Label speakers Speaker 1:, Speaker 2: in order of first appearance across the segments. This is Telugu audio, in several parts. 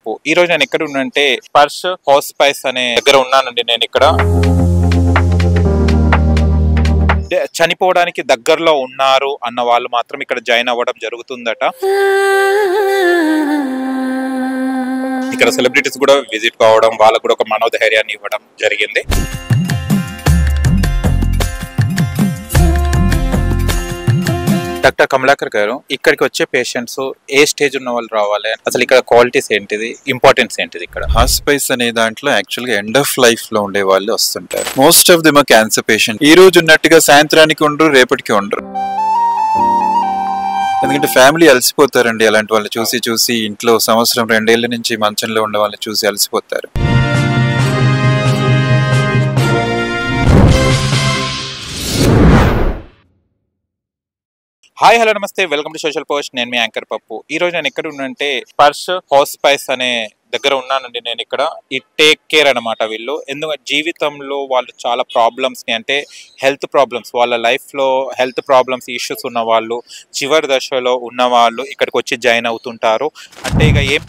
Speaker 1: పప్పు. ఈ రోజు నేను ఎక్కడ ఉన్నానంటే స్పర్శ్ హౌస్ స్పైస్ అనే దగ్గర ఉన్నానండి. నేను ఇక్కడ చనిపోవడానికి దగ్గరలో ఉన్నారు అన్న వాళ్ళు మాత్రం ఇక్కడ జాయిన్ అవ్వడం జరుగుతుందట. ఇక్కడ సెలబ్రిటీస్ కూడా విజిట్ కావడం, వాళ్ళకు కూడా ఒక మనోధైర్యాన్ని ఇవ్వడం జరిగింది. డాక్టర్ కమలాకర్ గారు, ఇక్కడికి వచ్చే పేషెంట్స్ ఏ స్టేజ్ ఉన్న వాళ్ళు రావాలి, అసలు ఇక్కడ క్వాలిటీస్ ఏంటిది, ఇంపార్టెన్స్ ఏంటిది? ఇక్కడ
Speaker 2: హాస్పైస్ అనే దాంట్లో యాక్చువల్ గా ఎండ్ ఆఫ్ లైఫ్ లో ఉండే వాళ్ళు వస్తుంటారు. Most of them cancer patient. ఈ రోజు ఉన్నట్టుగా సాయంత్రానికి ఉండరు, రేపటికి ఉండరు. ఎందుకంటే ఫ్యామిలీ అలసిపోతారండి. అలాంటి వాళ్ళు చూసి ఇంట్లో సంవత్సరం 2 ఏళ్ల నుంచి మంచంలో ఉండే వాళ్ళని చూసి అలసిపోతారు.
Speaker 1: హాయ్, హలో, నమస్తే, వెల్కమ్ టు సోషల్ పోస్ట్. నేను మీ యాంకర్ పప్పు. ఈ రోజు నేను ఎక్కడ ఉన్నానంటే స్పర్శ్ హౌస్ స్పైస్ అనే దగ్గర ఉన్నానండి. నేను ఇక్కడ ఈ టేక్ కేర్ అనమాట. వీళ్ళు ఎందుకంటే జీవితంలో వాళ్ళు చాలా ప్రాబ్లమ్స్ ని, అంటే హెల్త్ ప్రాబ్లమ్స్, వాళ్ళ లైఫ్ లో హెల్త్ ప్రాబ్లమ్స్ ఇష్యూస్ ఉన్న వాళ్ళు, చివరి దశలో ఉన్న వాళ్ళు ఇక్కడికి వచ్చి జాయిన్ అవుతుంటారు. అంటే ఇక ఏం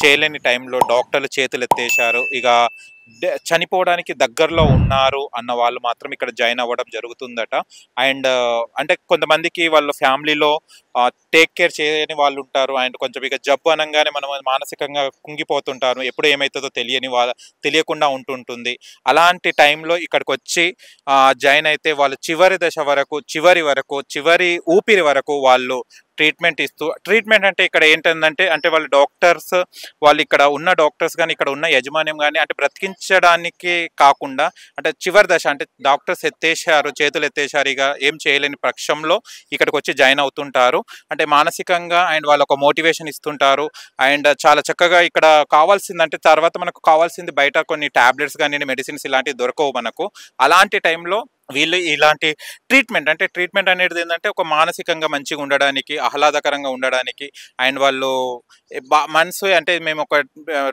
Speaker 1: చేయలేని టైంలో డాక్టర్లు చేతులు ఎత్తేసారు, ఇక చనిపోవడానికి దగ్గరలో ఉన్నారు అన్న వాళ్ళు మాత్రం ఇక్కడ జాయిన్ అవ్వడం జరుగుతుందట. అండ్ అంటే కొంతమందికి వాళ్ళ ఫ్యామిలీలో టేక్ కేర్ చేయని వాళ్ళు ఉంటారు. అండ్ కొంచెం ఇక జబ్బు అనగానే మనం మానసికంగా కుంగిపోతుంటారు, ఎప్పుడు ఏమవుతుందో తెలియకుండా ఉంటుంటుంది. అలాంటి టైంలో ఇక్కడికి వచ్చి జాయిన్ అయితే వాళ్ళు చివరి ఊపిరి వరకు వాళ్ళు ట్రీట్మెంట్ అంటే ఇక్కడ ఏంటంటే, అంటే వాళ్ళు డాక్టర్స్, వాళ్ళు ఇక్కడ ఉన్న డాక్టర్స్ కానీ, ఇక్కడ ఉన్న యజమాన్యం కానీ, అంటే బ్రతికించడానికి కాకుండా, అంటే చివరి దశ, అంటే డాక్టర్స్ చేతులు ఎత్తేసారు, ఇక ఏం చేయలేని పక్షంలో ఇక్కడికి వచ్చి జాయిన్ అవుతుంటారు. అంటే మానసికంగా అండ్ వాళ్ళు ఒక మోటివేషన్ ఇస్తుంటారు. అండ్ చాలా చక్కగా ఇక్కడ కావాల్సిందంటే, తర్వాత మనకు కావాల్సింది బయట కొన్ని టాబ్లెట్స్ కానీ మెడిసిన్స్ ఇలాంటివి దొరకవు మనకు. అలాంటి టైంలో వీళ్ళు ఇలాంటి ట్రీట్మెంట్ అనేది ఏంటంటే ఒక మానసికంగా మంచిగా ఉండడానికి, ఆహ్లాదకరంగా ఉండడానికి, అండ్ వాళ్ళు మనసు, అంటే మేము ఒక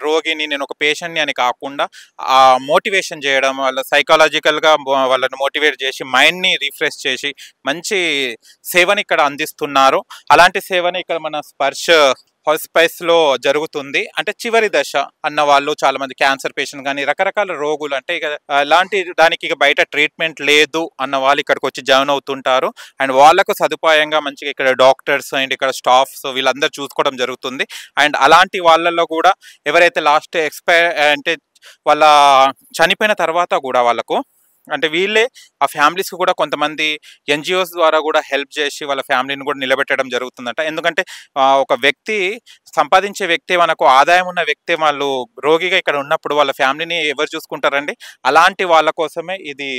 Speaker 1: రోగిని, నేను ఒక పేషెంట్ని అని కాకుండా మోటివేషన్ చేయడం, వాళ్ళ సైకాలజికల్గా వాళ్ళని మోటివేట్ చేసి మైండ్ని రిఫ్రెష్ చేసి మంచి సేవని ఇక్కడ అందిస్తున్నారు. అలాంటి సేవని ఇక్కడ మన స్పర్శ్ హాస్పైస్లో జరుగుతుంది. అంటే చివరి దశ అన్న వాళ్ళు, చాలా మంది క్యాన్సర్ పేషెంట్ కానీ, రకరకాల రోగులు, అంటే ఇక అలాంటి దానికి ఇక బయట ట్రీట్మెంట్ లేదు అన్న వాళ్ళు ఇక్కడికి వచ్చి జాయిన్ అవుతుంటారు. అండ్ వాళ్ళకు సదుపాయంగా మంచిగా ఇక్కడ డాక్టర్స్ అండ్ ఇక్కడ స్టాఫ్స్ వీళ్ళందరూ చూసుకోవడం జరుగుతుంది. అండ్ అలాంటి వాళ్ళల్లో కూడా ఎవరైతే లాస్ట్ అంటే వాళ్ళ చనిపోయిన తర్వాత కూడా వాళ్ళకు, అంటే వీళ్ళే ఆ ఫ్యామిలీస్కి కూడా కొంతమంది ఎన్జిఓస్ ద్వారా కూడా హెల్ప్ చేసి వాళ్ళ ఫ్యామిలీని కూడా నిలబెట్టడం జరుగుతుందట. ఎందుకంటే ఒక వ్యక్తి, సంపాదించే వ్యక్తి, మనకు ఆదాయం ఉన్న వ్యక్తి, వాళ్ళు రోగిగా ఇక్కడ ఉన్నప్పుడు వాళ్ళ ఫ్యామిలీని ఎవరు చూసుకుంటారండి? అలాంటి వాళ్ళ కోసమే ఇది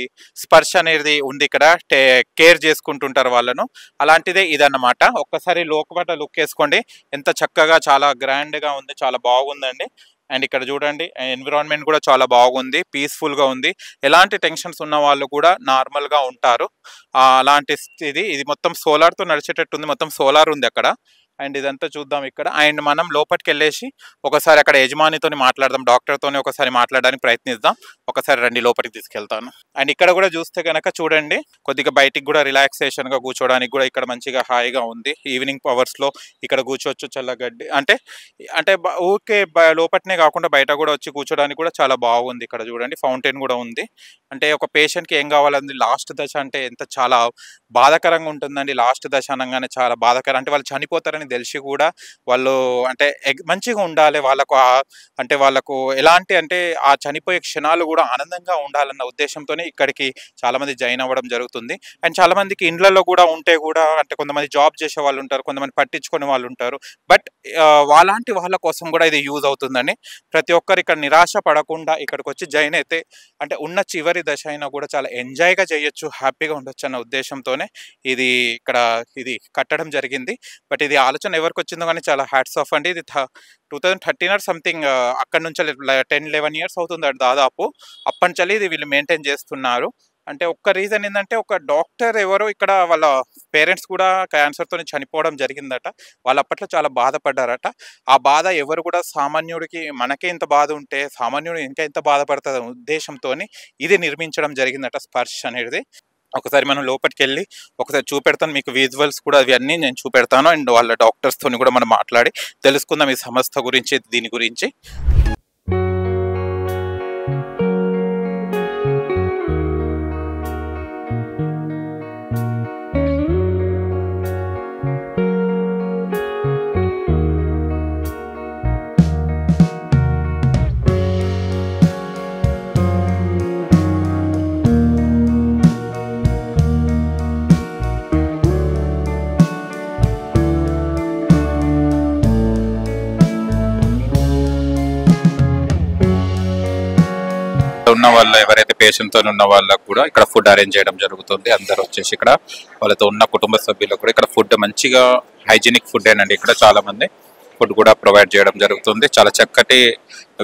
Speaker 1: స్పర్శ అనేది ఉంది. ఇక్కడ కేర్ చేసుకుంటుంటారు వాళ్ళను. అలాంటిదే ఇదన్నమాట. ఒక్కసారి లోపల లుక్ వేసుకోండి, ఎంత చక్కగా, చాలా గ్రాండ్గా ఉంది, చాలా బాగుందండి. అండ్ ఇక్కడ చూడండి, ఎన్విరాన్మెంట్ కూడా చాలా బాగుంది, పీస్ఫుల్గా ఉంది. ఎలాంటి టెన్షన్స్ ఉన్న వాళ్ళు కూడా నార్మల్గా ఉంటారు. అలాంటి ఇది మొత్తం సోలార్తో నడిచేటట్టు ఉంది, మొత్తం సోలార్ ఉంది అక్కడ. అండ్ ఇదంతా చూద్దాం ఇక్కడ. అండ్ మనం లోపలికి వెళ్ళేసి ఒకసారి అక్కడ యజమానితో మాట్లాడదాం, డాక్టర్తోనే ఒకసారి మాట్లాడడానికి ప్రయత్నిద్దాం. ఒకసారి రండి, లోపలికి తీసుకెళ్తాను. అండ్ ఇక్కడ కూడా చూస్తే కనుక చూడండి, కొద్దిగా బయటికి కూడా రిలాక్సేషన్గా కూర్చోడానికి కూడా ఇక్కడ మంచిగా హాయిగా ఉంది. ఈవినింగ్ అవర్స్లో ఇక్కడ కూర్చోవచ్చు, చల్లగడ్డి, అంటే ఊరికే లోపలనే కాకుండా బయట కూడా వచ్చి కూర్చోడానికి కూడా చాలా బాగుంది. ఇక్కడ చూడండి, ఫౌంటైన్ కూడా ఉంది. అంటే ఒక పేషెంట్కి ఏం కావాలండి, లాస్ట్ దశ అంటే చాలా బాధాకరంగా ఉంటుందండి. లాస్ట్ దశ అనగానే చాలా బాధాకరం, అంటే వాళ్ళు చనిపోతారని తెలిసి కూడా వాళ్ళు అంటే మంచిగా ఉండాలి వాళ్ళకు, అంటే వాళ్ళకు ఎలాంటి, అంటే ఆ చనిపోయే క్షణాలు కూడా ఆనందంగా ఉండాలన్న ఉద్దేశంతోనే ఇక్కడికి చాలామంది జాయిన్ అవ్వడం జరుగుతుంది. అండ్ చాలామందికి ఇండ్లలో కూడా ఉంటే కూడా, అంటే కొంతమంది జాబ్ చేసే వాళ్ళు ఉంటారు, కొంతమంది పట్టించుకునే వాళ్ళు ఉంటారు. బట్ అలాంటి వాళ్ళ కోసం కూడా ఇది యూజ్ అవుతుందండి. ప్రతి ఒక్కరు ఇక్కడ నిరాశ పడకుండా ఇక్కడికి వచ్చి జాయిన్ అయితే, అంటే ఉన్న చివరి దశ అయినా కూడా చాలా ఎంజాయ్గా చేయొచ్చు, హ్యాపీగా ఉండొచ్చు అన్న ఉద్దేశంతోనే ఇది కట్టడం జరిగింది. బట్ ఇది ఆలోచన ఎవరికి వచ్చిందో కానీ చాలా హ్యాట్స్ ఆఫ్ అండి. ఇది 2013 ఆర్ సంథింగ్, అక్కడి నుంచి 10-11 years అవుతుంది దాదాపు. అప్పటి నుంచి ఇది వీళ్ళు మెయింటైన్ చేస్తున్నారు. అంటే ఒక్క రీజన్ ఏంటంటే, ఒక డాక్టర్ ఎవరో ఇక్కడ వాళ్ళ పేరెంట్స్ కూడా క్యాన్సర్తో చనిపోవడం జరిగిందట. వాళ్ళు అప్పట్లో చాలా బాధపడ్డారట. ఆ బాధ ఎవరు కూడా, సామాన్యుడికి మనకే ఇంత బాధ ఉంటే సామాన్యుడు ఇంకా ఎంత బాధపడుతుంది ఉద్దేశంతో ఇది నిర్మించడం జరిగిందట స్పర్శ్ అనేది. ఒకసారి మనం లోపలికి వెళ్ళి ఒకసారి చూపెడతాను మీకు, విజువల్స్ కూడా అవి అన్నీ నేను చూపెడతాను. అండ్ వాళ్ళ డాక్టర్స్తో కూడా మనం మాట్లాడి తెలుసుకుందాం ఈ సంస్థ గురించి, దీని గురించి. ఉన్న వాళ్ళు ఎవరైతే పేషెంట్ తో ఉన్న వాళ్ళకు కూడా ఇక్కడ ఫుడ్ అరేంజ్ చేయడం జరుగుతుంది. అందరూ వచ్చేసి ఇక్కడ వాళ్ళతో ఉన్న కుటుంబ సభ్యులకు కూడా ఇక్కడ ఫుడ్ మంచిగా హైజీనిక్ ఫుడ్ ఏనండి. ఇక్కడ చాలా మంది ఫుడ్ కూడా ప్రొవైడ్ చేయడం జరుగుతుంది. చాలా చక్కటి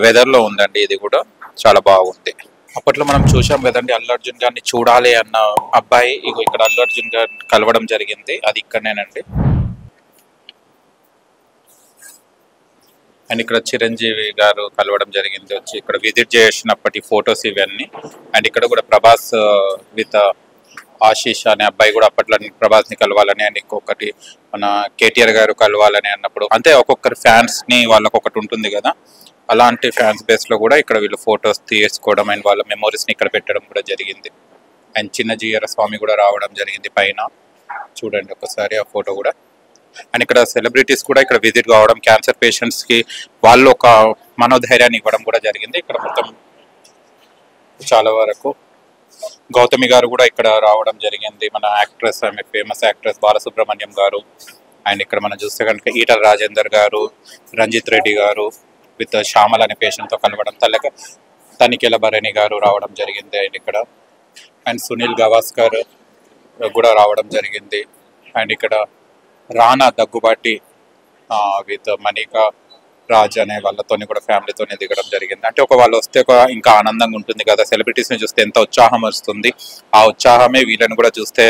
Speaker 1: వెదర్ లో ఉందండి, ఇది కూడా చాలా బాగుంది. అప్పట్లో మనం చూసాం కదండి, అల్లు అర్జున్ గారిని చూడాలి అన్న అబ్బాయి ఇగో ఇక్కడ అల్లు అర్జున్ గారిని కలవడం జరిగింది. అది ఇక్కడనేనండి. అండ్ ఇక్కడ చిరంజీవి గారు కలవడం జరిగింది, వచ్చి ఇక్కడ విజిట్ చేసినప్పటి ఫొటోస్ ఇవన్నీ. అండ్ ఇక్కడ కూడా ప్రభాస్ విత్ ఆశీష్ అనే అబ్బాయి కూడా అప్పట్లో ప్రభాస్ ని కలవాలని, అండ్ ఇంకొకటి మన కేటీఆర్ గారు కలవాలని అన్నప్పుడు, అంతే ఒక్కొక్కరి ఫ్యాన్స్ ని వాళ్ళకి ఒకటి ఉంటుంది కదా, అలాంటి ఫ్యాన్స్ బేస్ లో కూడా ఇక్కడ వీళ్ళు ఫొటోస్ తీసుకోవడం అండ్ వాళ్ళ మెమోరీస్ ని ఇక్కడ పెట్టడం కూడా జరిగింది. అండ్ చిన్న జీఆర్ స్వామి కూడా రావడం జరిగింది పైన, చూడండి ఒకసారి ఆ ఫోటో కూడా. అండ్ ఇక్కడ సెలబ్రిటీస్ కూడా ఇక్కడ విజిట్ కావడం, క్యాన్సర్ పేషెంట్స్ కి వాళ్ళు ఒక మనోధైర్యాన్ని ఇవ్వడం కూడా జరిగింది. ఇక్కడ మొత్తం చాలా వరకు గౌతమి గారు కూడా ఇక్కడ రావడం జరిగింది, మన యాక్ట్రెస్, ఆమె ఫేమస్ యాక్ట్రెస్ బాలసుబ్రహ్మణ్యం గారు. అండ్ ఇక్కడ మనం చూస్తే కనుక ఈటల రాజేందర్ గారు, రంజిత్ రెడ్డి గారు విత్ శ్యామల్ అనే పేషెంట్ తో కలవడం, తనిఖీల భరణి గారు రావడం జరిగింది. అండ్ ఇక్కడ అండ్ సునీల్ గవాస్కర్ కూడా రావడం జరిగింది. అండ్ ఇక్కడ రానా దగ్గుబాటి విత్ మణికా రాజ్ అనే వాళ్ళతోని కూడా ఫ్యామిలీతోనే దిగడం జరిగింది. అంటే ఒక వాళ్ళు వస్తే ఒక ఇంకా ఆనందంగా ఉంటుంది కదా, సెలబ్రిటీస్ ని చూస్తే ఎంత ఉత్సాహం వస్తుంది, ఆ ఉత్సాహమే వీళ్ళని కూడా చూస్తే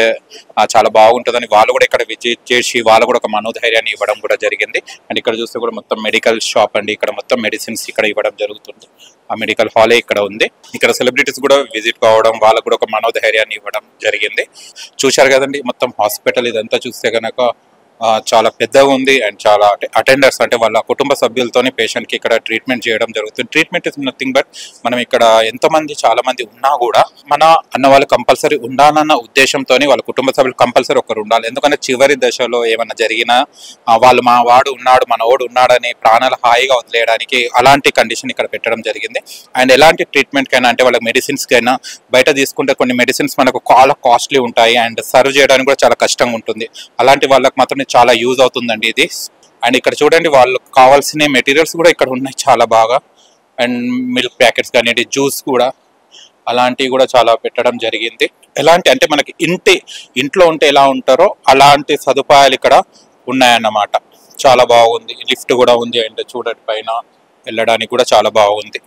Speaker 1: చాలా బాగుంటుందని వాళ్ళు కూడా ఇక్కడ విజిట్ చేసి వాళ్ళు కూడా ఒక మనోధైర్యాన్ని ఇవ్వడం కూడా జరిగింది. అండ్ ఇక్కడ చూస్తే కూడా మొత్తం మెడికల్ షాప్ అండి, ఇక్కడ మొత్తం మెడిసిన్స్ ఇక్కడ ఇవ్వడం జరుగుతుంది. ఆ మెడికల్ హాలే ఇక్కడ ఉంది. ఇక్కడ సెలబ్రిటీస్ కూడా విజిట్ కావడం, వాళ్ళకు కూడా ఒక మనోధైర్యాన్ని ఇవ్వడం జరిగింది. చూశారు కదండి మొత్తం హాస్పిటల్ ఇదంతా చూస్తే కనుక చాలా పెద్దగా ఉంది. అండ్ చాలా అటెండర్స్ అంటే వాళ్ళ కుటుంబ సభ్యులతోని పేషెంట్ కి ఇక్కడ ట్రీట్మెంట్ చేయడం జరుగుతుంది. ట్రీట్మెంట్ ఇస్ నథింగ్ బట్ మనం ఇక్కడ ఎంతమంది చాలా మంది ఉన్నా కూడా మన అన్న వాళ్ళు కంపల్సరీ ఉండాలన్న ఉద్దేశంతో వాళ్ళ కుటుంబ సభ్యులు కంపల్సరీ ఒకరు ఉండాలి. ఎందుకంటే చివరి దశలో ఏమన్నా జరిగినా వాళ్ళు మా వాడు ఉన్నాడు, మన వాడు ఉన్నాడని ప్రాణాలు హాయిగా వదిలేయడానికి అలాంటి కండిషన్ ఇక్కడ పెట్టడం జరిగింది. అండ్ ఎలాంటి ట్రీట్మెంట్ కైనా అంటే వాళ్ళకి మెడిసిన్స్ కైనా బయట తీసుకుంటే కొన్ని మెడిసిన్స్ మనకు చాలా కాస్ట్లీ ఉంటాయి అండ్ సర్వ్ చేయడానికి కూడా చాలా కష్టంగా ఉంటుంది. అలాంటి వాళ్ళకి మాత్రం చాలా యూజ్ అవుతుందండి ఇది. అండ్ ఇక్కడ చూడండి వాళ్ళకి కావాల్సిన మెటీరియల్స్ కూడా ఇక్కడ ఉన్నాయి చాలా బాగా. అండ్ మిల్క్ ప్యాకెట్స్ కానీ జ్యూస్ కూడా అలాంటివి కూడా చాలా పెట్టడం జరిగింది. ఎలాంటి అంటే మనకి ఇంట్లో ఉంటే ఎలా ఉంటారో అలాంటి సదుపాయాలు ఇక్కడ ఉన్నాయన్నమాట. చాలా బాగుంది. లిఫ్ట్ కూడా ఉంది. అండ్ చూడండి పైన వెళ్ళడానికి కూడా చాలా బాగుంది.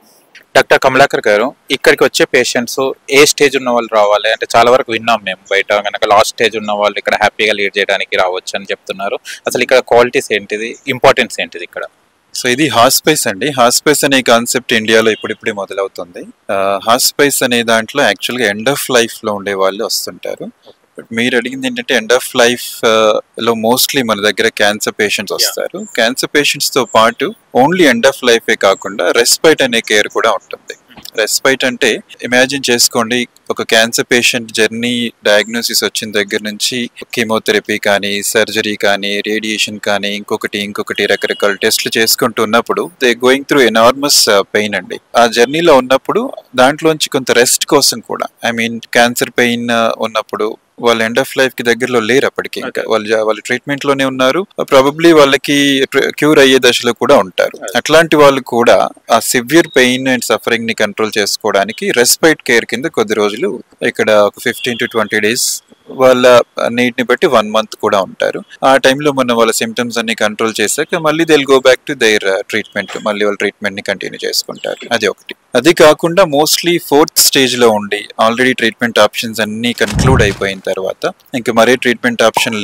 Speaker 1: డాక్టర్ కమలాకర్ గారు, ఇక్కడికి వచ్చే పేషెంట్స్ ఏ స్టేజ్ ఉన్న వాళ్ళు రావాలి అంటే చాలా వరకు విన్నాం మేము బయట కనుక లాస్ట్ స్టేజ్ ఉన్న వాళ్ళు ఇక్కడ హ్యాపీగా లీడ్ చేయడానికి రావచ్చు అని చెప్తున్నారు. అసలు ఇక్కడ క్వాలిటీస్ ఏంటిది, ఇంపార్టెన్స్ ఏంటిది ఇక్కడ?
Speaker 2: సో ఇది హాస్పైస్ అండి. హాస్పైస్ అనే కాన్సెప్ట్ ఇండియాలో ఇప్పుడిప్పుడే మొదలవుతుంది. హాస్పైస్ అనే దాంట్లో యాక్చువల్గా ఎండ్ ఆఫ్ లైఫ్ లో ఉండే వాళ్ళు వస్తుంటారు. బట్ మీరు అడిగింది ఏంటంటే ఎండ్ ఆఫ్ లైఫ్ లో మోస్ట్లీ మన దగ్గర క్యాన్సర్ పేషెంట్స్ వస్తారు. క్యాన్సర్ పేషెంట్స్ తో పాటు ఓన్లీ ఎండ్ ఆఫ్ లైఫే కాకుండా రెస్పైట్ అనే కేర్ కూడా ఉంటుంది. రెస్పైట్ అంటే ఇమాజిన్ చేసుకోండి, ఒక క్యాన్సర్ పేషెంట్ జర్నీ డయాగ్నోసిస్ వచ్చిన దగ్గర నుంచి కీమోథెరపీ కానీ, సర్జరీ కానీ, రేడియేషన్ కానీ, ఇంకొకటి రకరకాల టెస్ట్లు చేసుకుంటూ ఉన్నప్పుడు they going through enormous pain అండి. ఆ జర్నీలో ఉన్నప్పుడు దాంట్లోంచి కొంత రెస్ట్ కోసం కూడా, ఐ మీన్ క్యాన్సర్ పెయిన్ ఉన్నప్పుడు వాళ్ళు ఎండ్ ఆఫ్ లైఫ్ కి దగ్గరలో లేరు, అప్పటికి ఇంకా వాళ్ళు ట్రీట్మెంట్ లోనే ఉన్నారు. ప్రాబబ్లీ వాళ్ళకి క్యూర్ అయ్యే దశలో కూడా ఉంటారు. అట్లాంటి వాళ్ళు కూడా ఆ సివియర్ పెయిన్ అండ్ సఫరింగ్ ని కంట్రోల్ చేసుకోవడానికి రెస్పైట్ కేర్ కింద కొద్ది రోజులు ఇక్కడ ఒక 15 to 20 days వాళ్ళ నీడ్ ని బట్టి 1 month కూడా ఉంటారు. ఆ టైంలో మనం వాళ్ళ సిమ్టమ్స్ అన్ని కంట్రోల్ చేశాక మళ్ళీ they will go back to their treatment, మళ్ళీ వాళ్ళ ట్రీట్మెంట్ ని కంటిన్యూ చేసుకుంటారు. అది ఒకటి. అది కాకుండా మోస్ట్లీ 4th stage లో ఉండి ఆల్రెడీ ట్రీట్మెంట్ ఆప్షన్స్ అన్ని కన్క్లూడ్ అయిపోయిన తర్వాత ఇంకా మరే ట్రీట్మెంట్ ఆప్షన్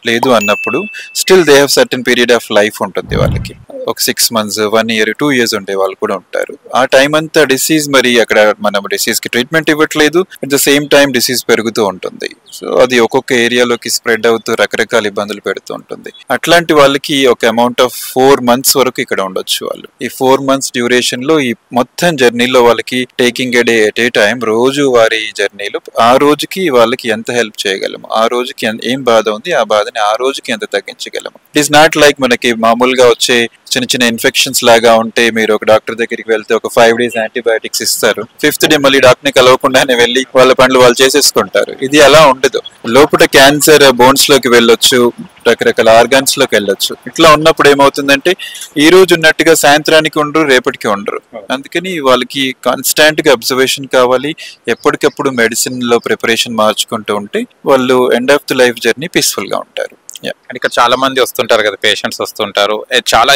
Speaker 2: లేదు అన్నప్పుడు still they have certain period of life ఉంటుంది వాళ్ళకి. ఒక 6 months 1 year 2 years ఉండే వాళ్ళు కూడా ఉంటారు. ఆ టైం అంతా డిసీజ్ మరి అక్కడ మనం డిసీజ్ కి ట్రీట్మెంట్ ఇవ్వట్లేదు, at the same time disease పెరుగుతూ ఉంటుంది. సో అది ఒక్కొక్క ఏరియాలోకి స్ప్రెడ్ అవుతూ రకరకాల ఇబ్బందులు పెడుతూ ఉంటుంది. అట్లాంటి వాళ్ళకి ఒక అమౌంట్ ఆఫ్ 4 months వరకు ఇక్కడ ఉండొచ్చు. వాళ్ళు ఈ 4 months డ్యూరేషన్ లో ఈ మొత్తం జర్నీలో వాళ్ళకి taking a day at a time, రోజు వారి జర్నీలో ఆ రోజుకి వాళ్ళకి ఎంత హెల్ప్ చేయగలము, ఆ రోజుకి ఏం బాధ ఉంది ఆ బాధని ఆ రోజుకి ఎంత తగ్గించగలము. ఇట్ ఈస్ నాట్ లైక్ మనకి మామూలుగా వచ్చే చిన్న చిన్న ఇన్ఫెక్షన్స్ లాగా ఉంటే మీరు ఒక డాక్టర్ దగ్గరికి వెళ్తే ఒక 5 days యాంటీబయాటిక్స్ ఇస్తారు, 5th day మళ్ళీ డాక్టర్ ని కలవకుండానే వెళ్ళి వాళ్ళ పనులు వాళ్ళు చేసేసుకుంటారు. ఇది అలా ఉండదు. లోపల క్యాన్సర్ బోన్స్ లోకి వెళ్ళొచ్చు, రకరకాల ఆర్గాన్స్ లోకి వెళ్ళొచ్చు. ఇట్లా ఉన్నప్పుడు ఏమవుతుందంటే ఈ రోజు ఉన్నట్టుగా సాయంత్రానికి ఉండరు, రేపటికి ఉండరు. అందుకని వాళ్ళకి కాన్స్టాంట్ గా అబ్జర్వేషన్ కావాలి. ఎప్పటికప్పుడు మెడిసిన్ లో ప్రిపరేషన్ మార్చుకుంటూ ఉంటే వాళ్ళు end of the life journey peaceful గా ఉంటారు.
Speaker 1: అండ్ ఇక్కడ చాలా మంది వస్తుంటారు కదా, పేషెంట్స్ వస్తుంటారు. చాలా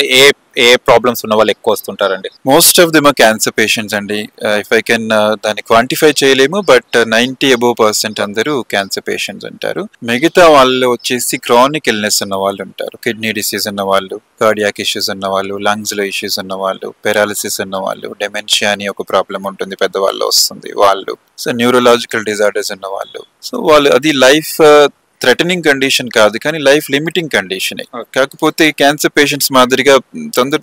Speaker 1: ఏ ప్రాబ్లమ్స్ ఉన్న వాళ్ళు ఎక్కువ వస్తుంటారండి?
Speaker 2: Most of them cancer patients అండి. ఇఫ్ ఐ కెన్ దాన్ని క్వాంటిఫై చేయలేము, బట్ 90% అందరూ క్యాన్సర్ పేషెంట్స్ ఉంటారు. మిగతా వాళ్ళు వచ్చేసి క్రానిక్ ఇల్నెస్ ఉన్న వాళ్ళు ఉంటారు, కిడ్నీ డిసీజ్ ఉన్న వాళ్ళు, కార్డియాక్ ఇష్యూస్ ఉన్న వాళ్ళు, లంగ్స్ లో ఇష్యూస్ ఉన్న వాళ్ళు, పెరాలిసిస్ ఉన్న వాళ్ళు, డెమెన్షియా అని ఒక ప్రాబ్లం ఉంటుంది పెద్దవాళ్ళు వస్తుంది వాళ్ళు, సో న్యూరలాజికల్ డిజార్డర్స్ ఉన్న వాళ్ళు. సో వాళ్ళు అది లైఫ్ థ్రెటనింగ్ కండిషన్ కాదు, కానీ లైఫ్ లిమిటింగ్ కండిషన్. కాకపోతే క్యాన్సర్ పేషెంట్స్ మాదిరిగా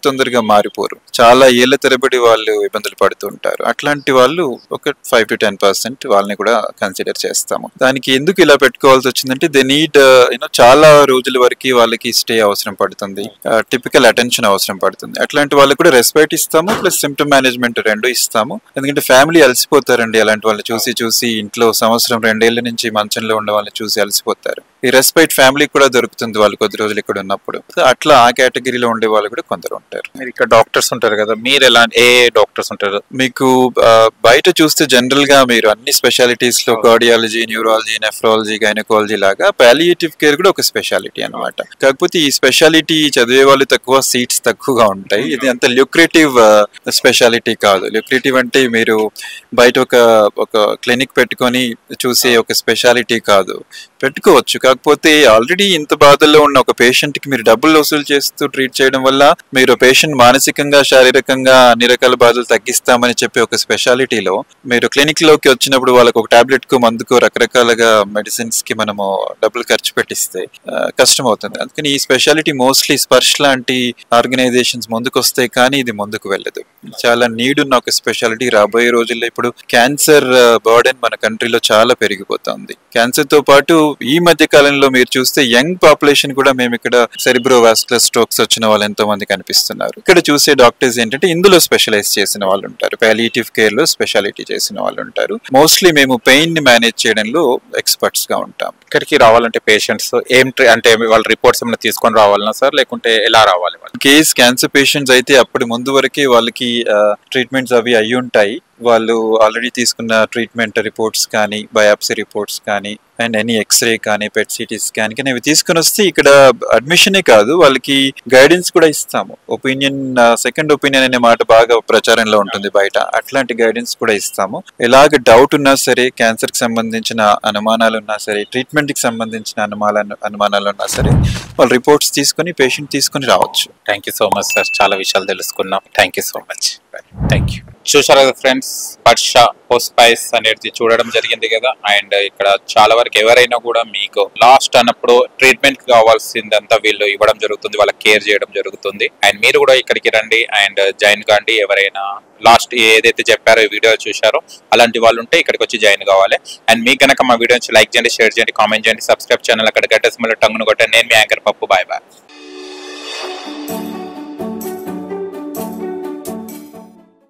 Speaker 2: తొందరగా మారిపోరు, చాలా ఏళ్ల తరబడి వాళ్ళు ఇబ్బందులు పడుతుంటారు. అట్లాంటి వాళ్ళు ఒక 5 to 10% వాళ్ళని కూడా కన్సిడర్ చేస్తాము. దానికి ఎందుకు ఇలా పెట్టుకోవాల్సి వచ్చిందంటే దే నీడ్ చాలా రోజుల వరకు వాళ్ళకి స్టే అవసరం పడుతుంది, టిపికల్ అటెన్షన్ అవసరం పడుతుంది. అట్లాంటి వాళ్ళకి కూడా రెస్పెక్ట్ ఇస్తాము, ప్లస్ సిమ్టమ్ మేనేజ్మెంట్ 2 ఇస్తాము. ఎందుకంటే ఫ్యామిలీ అలసిపోతారండి అలాంటి వాళ్ళని చూసి ఇంట్లో 1-2 ఏళ్ల నుంచి మంచంలో ఉన్న వాళ్ళని చూసి అలసిపోతారు. ఈ రెస్పెక్ట్ ఫ్యామిలీకి కూడా దొరుకుతుంది వాళ్ళు కొద్ది రోజులు ఇక్కడ ఉన్నప్పుడు. అట్లా ఆ కేటగిరీలో ఉండే వాళ్ళు కూడా కొందరు ఉంటారు.
Speaker 1: మీరు ఇక్కడ డాక్టర్స్ ఉంటారు కదా, మీరు ఏ డాక్టర్స్ ఉంటారు?
Speaker 2: మీకు బయట చూస్తే జనరల్ గా మీరు అన్ని స్పెషాలిటీస్ లో కార్డియాలజీ, న్యూరాలజీ, నెఫ్రాలజీ, గైనకాలజీ లాగా పాలియేటివ్ కేర్ కూడా ఒక స్పెషాలిటీ అన్నమాట. కాకపోతే ఈ స్పెషాలిటీ చదివే వాళ్ళు తక్కువ, సీట్స్ తక్కువగా ఉంటాయి. ఇది అంత ల్యూక్రేటివ్ స్పెషాలిటీ కాదు. ల్యూక్రేటివ్ అంటే మీరు బయట ఒక క్లినిక్ పెట్టుకొని చూసే ఒక స్పెషాలిటీ కాదు. పెట్టుకోవచ్చు, కాకపోతే ఆల్రెడీ ఇంత బాధల్లో ఉన్న ఒక పేషెంట్ కి మీరు డబ్బులు వసూలు చేస్తూ ట్రీట్ చేయడం వల్ల మీరు పేషెంట్ మానసికంగా, శారీరకంగా అన్ని రకాల బాధలు తగ్గిస్తామని చెప్పి ఒక స్పెషాలిటీలో మీరు క్లినిక్ లోకి వచ్చినప్పుడు వాళ్ళకి ఒక టాబ్లెట్ కు, మందుకు, రకరకాలుగా మెడిసిన్స్ కి మనము డబ్బులు ఖర్చు పెట్టిస్తే కష్టం అవుతుంది. అందుకని ఈ స్పెషాలిటీ మోస్ట్లీ స్పర్శ్ లాంటి ఆర్గనైజేషన్స్ ముందుకు వస్తాయి, కానీ ఇది ముందుకు వెళ్ళదు. చాలా నీడ్ ఉన్న ఒక స్పెషాలిటీ. రాబోయే రోజుల్లో ఇప్పుడు క్యాన్సర్ బర్డెన్ మన కంట్రీలో చాలా పెరిగిపోతుంది. క్యాన్సర్ తో పాటు ఈ మధ్య కాలంలో మీరు చూస్తే యంగ్ పాపులేషన్ కూడా మేము ఇక్కడ సెరిబ్రోవాస్కులర్ స్ట్రోక్స్ వచ్చిన వాళ్ళు ఎంతో మంది కనిపిస్తున్నారు. ఇక్కడ చూసే డాక్టర్స్ ఏంటంటే ఇందులో స్పెషలైజ్ చేసిన వాళ్ళు ఉంటారు, పాలియేటివ్ కేర్ లో స్పెషాలిటీ చేసిన వాళ్ళు ఉంటారు. మోస్ట్లీ మేము పెయిన్ ని మేనేజ్ చేయడంలో ఎక్స్పర్ట్స్ గా ఉంటాం.
Speaker 1: ఇక్కడికి రావాలంటే పేషెంట్స్ అంటే వాళ్ళ రిపోర్ట్స్ ఏమైనా తీసుకొని రావాలన్నా సార్, లేకుంటే ఎలా రావాలి?
Speaker 2: కేస్ క్యాన్సర్ పేషెంట్స్ అయితే అప్పటి ముందు వరకే వాళ్ళకి ట్రీట్మెంట్స్ అవి అయ్యి ఉంటాయి. వాళ్ళు ఆల్రెడీ తీసుకున్న ట్రీట్మెంట్ రిపోర్ట్స్ కానీ, బయాప్సీ రిపోర్ట్స్ కానీ, అండ్ ఎనీ ఎక్స్రే కానీ, పెట్ సిటీ స్కాన్ కానీ ఇవి తీసుకుని వస్తే ఇక్కడ అడ్మిషనే కాదు వాళ్ళకి గైడెన్స్ కూడా ఇస్తాము. ఒపీనియన్, సెకండ్ ఒపీనియన్ అనే మాట బాగా ప్రచారంలో ఉంటుంది బయట. అట్లాంటి గైడెన్స్ కూడా ఇస్తాము. ఎలాగ డౌట్ ఉన్నా సరే, క్యాన్సర్ కి సంబంధించిన అనుమానాలు ఉన్నా సరే, ట్రీట్మెంట్ కి సంబంధించిన అనుమానాలు ఉన్నా సరే, వాళ్ళు రిపోర్ట్స్ తీసుకుని పేషెంట్ తీసుకుని రావచ్చు.
Speaker 1: Thank you so much sir, చాలా విషయాలు తెలుసుకున్నాం. Thank you so much. Thank you. చూసారు కదా ఫ్రెండ్స్, స్పర్శ హోస్పైస్ అనేది చూడడం జరిగింది కదా. అండ్ ఇక్కడ చాలా వరకు ఎవరైనా కూడా మీకు లాస్ట్ అన్నప్పుడు ట్రీట్మెంట్ కావాల్సిందంతా వీళ్ళు ఇవ్వడం జరుగుతుంది, వాళ్ళకి కేర్ చేయడం జరుగుతుంది. అండ్ మీరు కూడా ఇక్కడికి రండి అండ్ జాయిన్ కాండి. ఎవరైనా లాస్ట్ ఏదైతే చెప్పారో, ఈ వీడియో చూసారో అలాంటి వాళ్ళు ఉంటే ఇక్కడికి వచ్చి జాయిన్ కావాలి. అండ్ మీకు కనుక మా వీడియోని లైక్ చేయండి, షేర్ చేయండి, కామెంట్ చేయండి, సబ్స్క్రైబ్ ఛానల్ అక్కడ గట్టేసి మళ్ళీ టంగును కొట్టండి. నేను మీ యాంకర్ పప్పు. Bye bye.